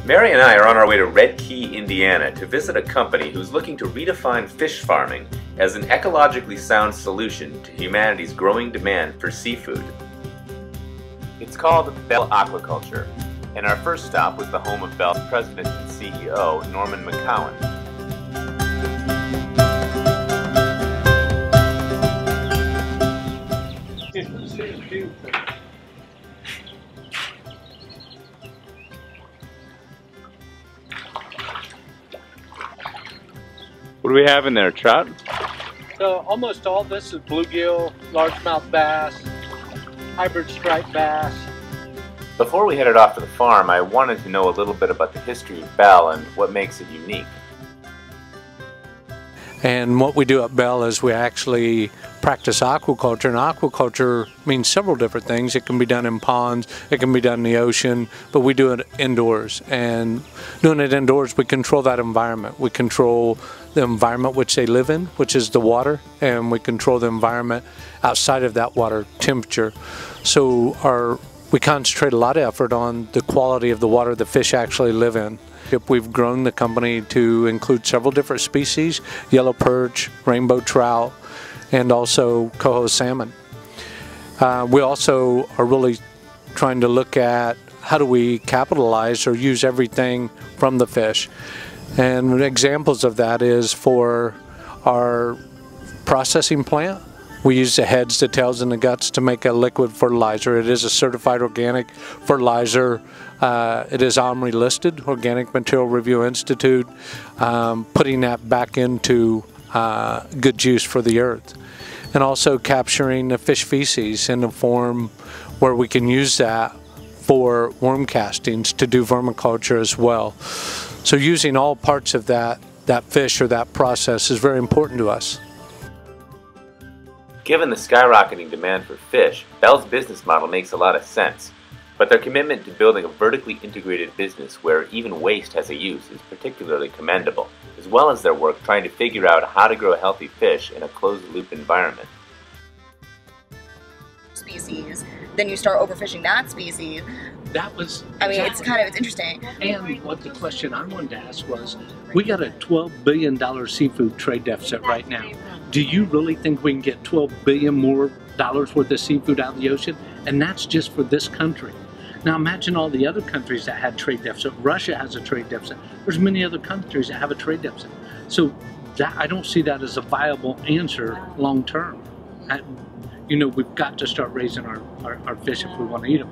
Mary and I are on our way to Red Key, Indiana to visit a company who's looking to redefine fish farming as an ecologically sound solution to humanity's growing demand for seafood. It's called Bell Aquaculture, and our first stop was the home of Bell's president and CEO, Norman McCowan. What do we have in there, trout? So almost all this is bluegill, largemouth bass, hybrid striped bass. Before we headed off to the farm, I wanted to know a little bit about the history of Bell and what makes it unique. And what we do at Bell is we actually practice aquaculture, and aquaculture means several different things. It can be done in ponds, it can be done in the ocean, but we do it indoors. And doing it indoors, we control that environment. We control the environment which they live in, which is the water, and we control the environment outside of that water temperature. So we concentrate a lot of effort on the quality of the water the fish actually live in. We've grown the company to include several different species: yellow perch, rainbow trout, and also coho salmon. We also are really trying to look at how do we capitalize or use everything from the fish. And examples of that is for our processing plant. We use the heads, the tails, and the guts to make a liquid fertilizer. It is a certified organic fertilizer. It is OMRI listed, Organic Material Review Institute, putting that back into good use for the earth. And also capturing the fish feces in a form where we can use that for worm castings to do vermiculture as well. So using all parts of that fish or that process is very important to us. Given the skyrocketing demand for fish, Bell's business model makes a lot of sense, but their commitment to building a vertically integrated business where even waste has a use is particularly commendable, as well as their work trying to figure out how to grow healthy fish in a closed-loop environment. Species, then you start overfishing that species. That was, I mean, it's interesting. And what the question I wanted to ask was, we got a $12 billion seafood trade deficit right now. Do you really think we can get $12 billion more worth of seafood out of the ocean? And that's just for this country. Now imagine all the other countries that had trade deficit. Russia has a trade deficit. There's many other countries that have a trade deficit. So I don't see that as a viable answer long term. You know, we've got to start raising our fish if we want to eat them.